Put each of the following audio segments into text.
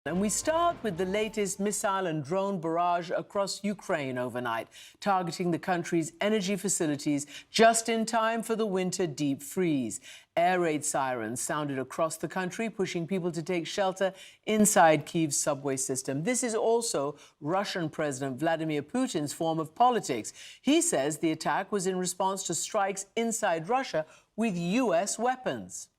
And we start with the latest missile and drone barrage across Ukraine overnight, targeting the country's energy facilities just in time for the winter deep freeze. Air raid sirens sounded across the country, pushing people to take shelter inside Kyiv's subway system. This is also Russian President Vladimir Putin's form of politics. He says the attack was in response to strikes inside Russia with US weapons.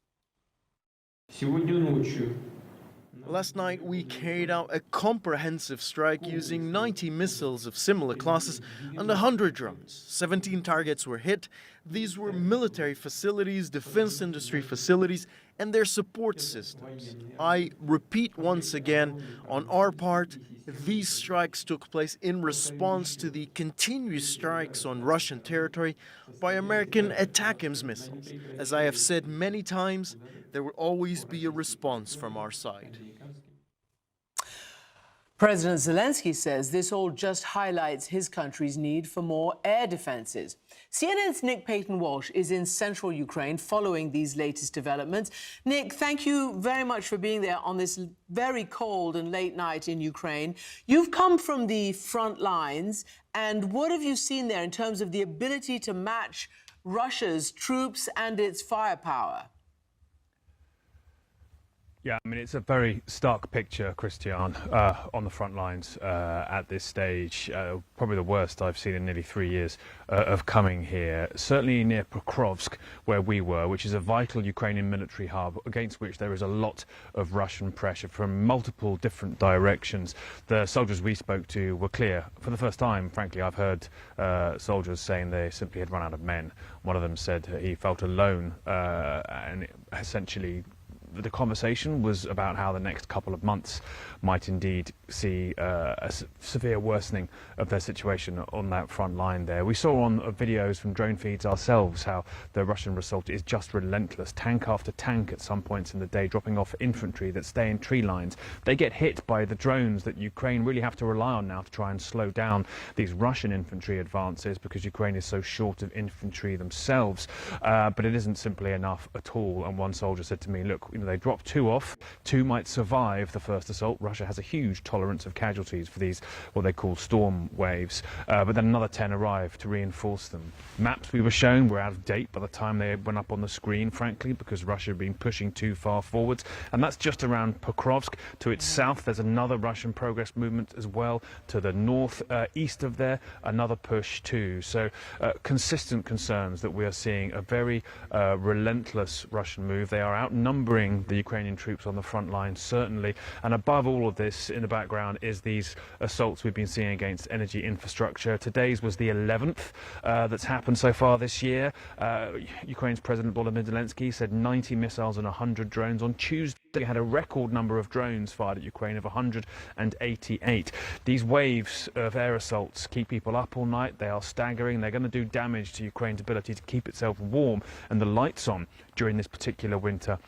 Last night, we carried out a comprehensive strike using 90 missiles of similar classes and 100 drones. 17 targets were hit. These were military facilities, defense industry facilities, and their support systems. I repeat once again, on our part, these strikes took place in response to the continuous strikes on Russian territory by American ATACMS missiles. As I have said many times, there will always be a response from our side. President Zelensky says this all just highlights his country's need for more air defenses. CNN's Nick Payton-Walsh is in central Ukraine following these latest developments. Nick, thank you very much for being there on this very cold and late night in Ukraine. You've come from the front lines, and what have you seen there in terms of the ability to match Russia's troops and its firepower? Yeah, I mean, it's a very stark picture, Christian, on the front lines at this stage. Probably the worst I've seen in nearly 3 years of coming here. Certainly near Pokrovsk, where we were, which is a vital Ukrainian military hub against which there is a lot of Russian pressure from multiple different directions. The soldiers we spoke to were clear. For the first time, frankly, I've heard soldiers saying they simply had run out of men. One of them said he felt alone and essentially the conversation was about how the next couple of months might indeed see a severe worsening of their situation on that front line there. We saw on videos from drone feeds ourselves how the Russian assault is just relentless. Tank after tank at some points in the day dropping off infantry that stay in tree lines. They get hit by the drones that Ukraine really have to rely on now to try and slow down these Russian infantry advances because Ukraine is so short of infantry themselves. But it isn't simply enough at all. And one soldier said to me, look, they dropped 2 off. 2 might survive the first assault. Russia has a huge tolerance of casualties for these, what they call storm waves. But then another 10 arrived to reinforce them. Maps we were shown were out of date by the time they went up on the screen, frankly, because Russia had been pushing too far forwards. And that's just around Pokrovsk. To its south, there's another Russian progress movement as well. To the north, east of there, another push too. So consistent concerns that we are seeing a very relentless Russian move. They are outnumbering the Ukrainian troops on the front line, certainly. And above all of this, in the background, is these assaults we've been seeing against energy infrastructure. Today's was the 11th that's happened so far this year. Ukraine's President Vladimir Zelensky said 90 missiles and 100 drones. On Tuesday, we had a record number of drones fired at Ukraine of 188. These waves of air assaults keep people up all night. They are staggering. They're going to do damage to Ukraine's ability to keep itself warm and the lights on during this particular winter.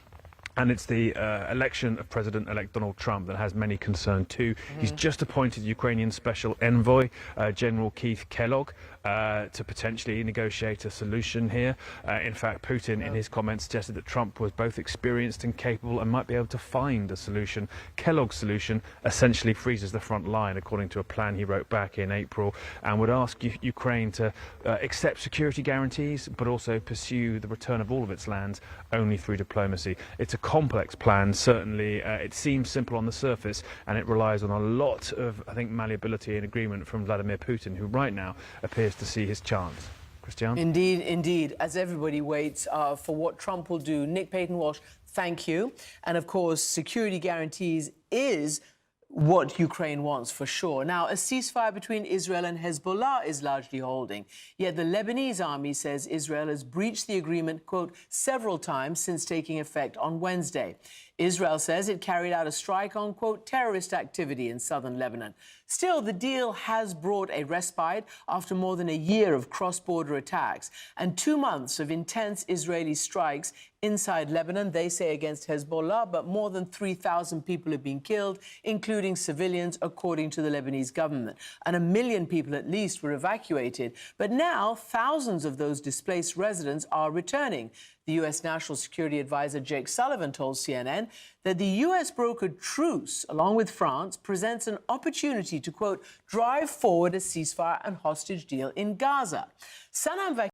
And it's the election of President-elect Donald Trump that has many concern too. He's just appointed Ukrainian Special Envoy, General Keith Kellogg, to potentially negotiate a solution here. In fact, Putin, in his comments, suggested that Trump was both experienced and capable and might be able to find a solution. Kellogg's solution essentially freezes the front line, according to a plan he wrote back in April, and would ask Ukraine to accept security guarantees, but also pursue the return of all of its lands only through diplomacy. It's a complex plan, certainly. It seems simple on the surface, and it relies on a lot of, I think, malleability and agreement from Vladimir Putin, who right now appears to see his chance. Christian? Indeed, indeed, as everybody waits for what Trump will do. Nick Payton-Walsh, thank you. And of course, security guarantees is what Ukraine wants, for sure. Now, a ceasefire between Israel and Hezbollah is largely holding. Yet the Lebanese army says Israel has breached the agreement, quote, several times since taking effect on Wednesday. Israel says it carried out a strike on, quote, terrorist activity in southern Lebanon. Still, the deal has brought a respite after more than a year of cross-border attacks and 2 months of intense Israeli strikes inside Lebanon, they say against Hezbollah, but more than 3,000 people have been killed, including civilians, according to the Lebanese government. And 1 million people at least were evacuated. But now thousands of those displaced residents are returning. The U.S. National Security Advisor Jake Sullivan told CNN that the U.S. brokered truce, along with France, presents an opportunity to, quote, drive forward a ceasefire and hostage deal in Gaza. Sanam